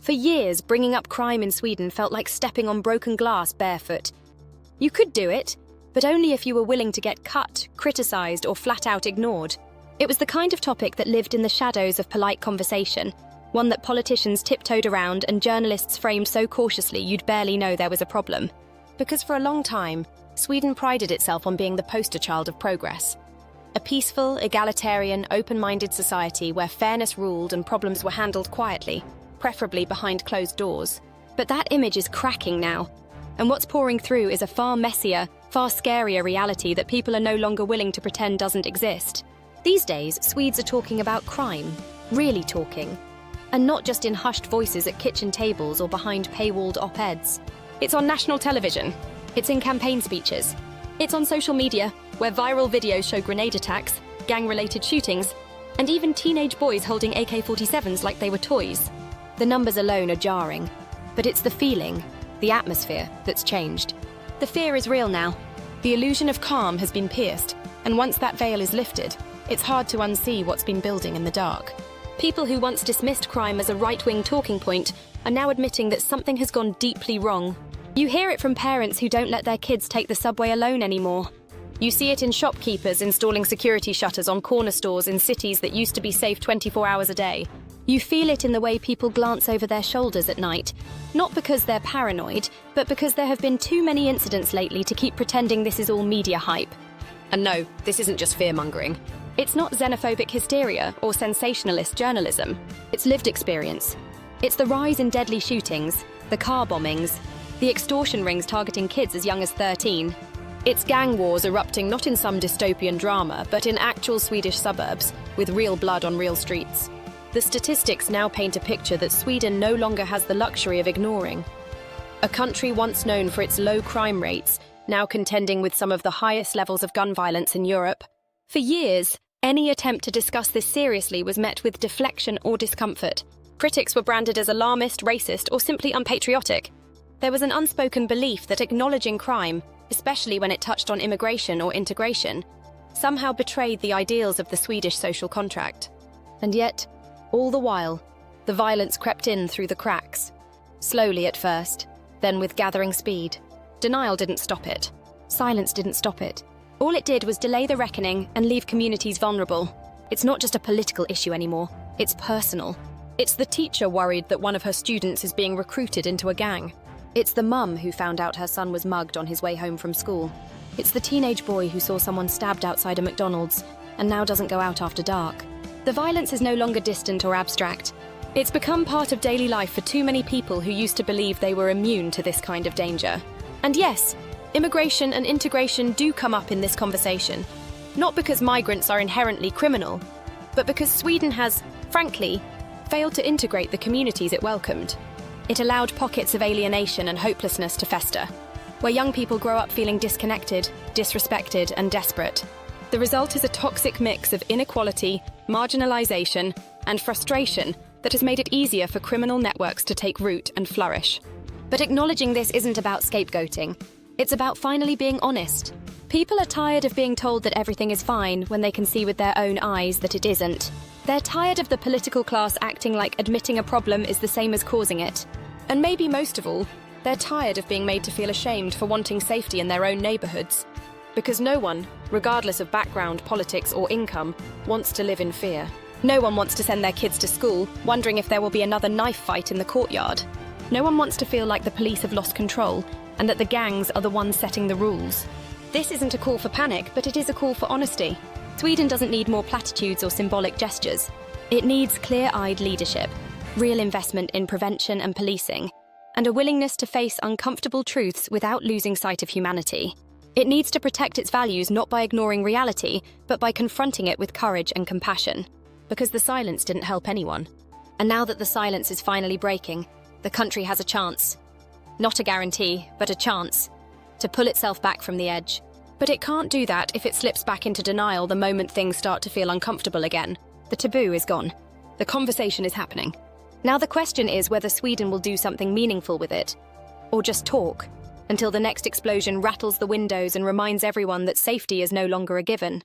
For years, bringing up crime in Sweden felt like stepping on broken glass barefoot. You could do it, but only if you were willing to get cut, criticised, or flat out ignored. It was the kind of topic that lived in the shadows of polite conversation, one that politicians tiptoed around and journalists framed so cautiously you'd barely know there was a problem. Because for a long time, Sweden prided itself on being the poster child of progress. A peaceful, egalitarian, open-minded society where fairness ruled and problems were handled quietly, preferably behind closed doors. But that image is cracking now, and what's pouring through is a far messier, far scarier reality that people are no longer willing to pretend doesn't exist. These days, Swedes are talking about crime, really talking, and not just in hushed voices at kitchen tables or behind paywalled op-eds. It's on national television, it's in campaign speeches, it's on social media, where viral videos show grenade attacks, gang-related shootings, and even teenage boys holding AK-47s like they were toys. The numbers alone are jarring, but it's the feeling, the atmosphere, that's changed. The fear is real now. The illusion of calm has been pierced, and once that veil is lifted, it's hard to unsee what's been building in the dark. People who once dismissed crime as a right-wing talking point are now admitting that something has gone deeply wrong. You hear it from parents who don't let their kids take the subway alone anymore. You see it in shopkeepers installing security shutters on corner stores in cities that used to be safe 24 hours a day. You feel it in the way people glance over their shoulders at night, not because they're paranoid, but because there have been too many incidents lately to keep pretending this is all media hype. And no, this isn't just fear-mongering. It's not xenophobic hysteria or sensationalist journalism. It's lived experience. It's the rise in deadly shootings, the car bombings, the extortion rings targeting kids as young as 13. It's gang wars erupting not in some dystopian drama, but in actual Swedish suburbs, with real blood on real streets. The statistics now paint a picture that Sweden no longer has the luxury of ignoring. A country once known for its low crime rates, now contending with some of the highest levels of gun violence in Europe. For years, any attempt to discuss this seriously was met with deflection or discomfort. Critics were branded as alarmist, racist, or simply unpatriotic. There was an unspoken belief that acknowledging crime, especially when it touched on immigration or integration, somehow betrayed the ideals of the Swedish social contract. And yet, all the while, the violence crept in through the cracks. Slowly at first, then with gathering speed. Denial didn't stop it. Silence didn't stop it. All it did was delay the reckoning and leave communities vulnerable. It's not just a political issue anymore, it's personal. It's the teacher worried that one of her students is being recruited into a gang. It's the mum who found out her son was mugged on his way home from school. It's the teenage boy who saw someone stabbed outside a McDonald's and now doesn't go out after dark. The violence is no longer distant or abstract. It's become part of daily life for too many people who used to believe they were immune to this kind of danger. And yes, immigration and integration do come up in this conversation. Not because migrants are inherently criminal, but because Sweden has, frankly, failed to integrate the communities it welcomed. It allowed pockets of alienation and hopelessness to fester, where young people grow up feeling disconnected, disrespected, and desperate. The result is a toxic mix of inequality, marginalization, and frustration that has made it easier for criminal networks to take root and flourish. But acknowledging this isn't about scapegoating. It's about finally being honest. People are tired of being told that everything is fine when they can see with their own eyes that it isn't. They're tired of the political class acting like admitting a problem is the same as causing it. And maybe most of all, they're tired of being made to feel ashamed for wanting safety in their own neighborhoods. Because no one, regardless of background, politics, or income, wants to live in fear. No one wants to send their kids to school, wondering if there will be another knife fight in the courtyard. No one wants to feel like the police have lost control, and that the gangs are the ones setting the rules. This isn't a call for panic, but it is a call for honesty. Sweden doesn't need more platitudes or symbolic gestures. It needs clear-eyed leadership, real investment in prevention and policing, and a willingness to face uncomfortable truths without losing sight of humanity. It needs to protect its values not by ignoring reality, but by confronting it with courage and compassion. Because the silence didn't help anyone. And now that the silence is finally breaking, the country has a chance. Not a guarantee, but a chance to pull itself back from the edge. But it can't do that if it slips back into denial the moment things start to feel uncomfortable again. The taboo is gone. The conversation is happening. Now the question is whether Sweden will do something meaningful with it, or just talk, until the next explosion rattles the windows and reminds everyone that safety is no longer a given.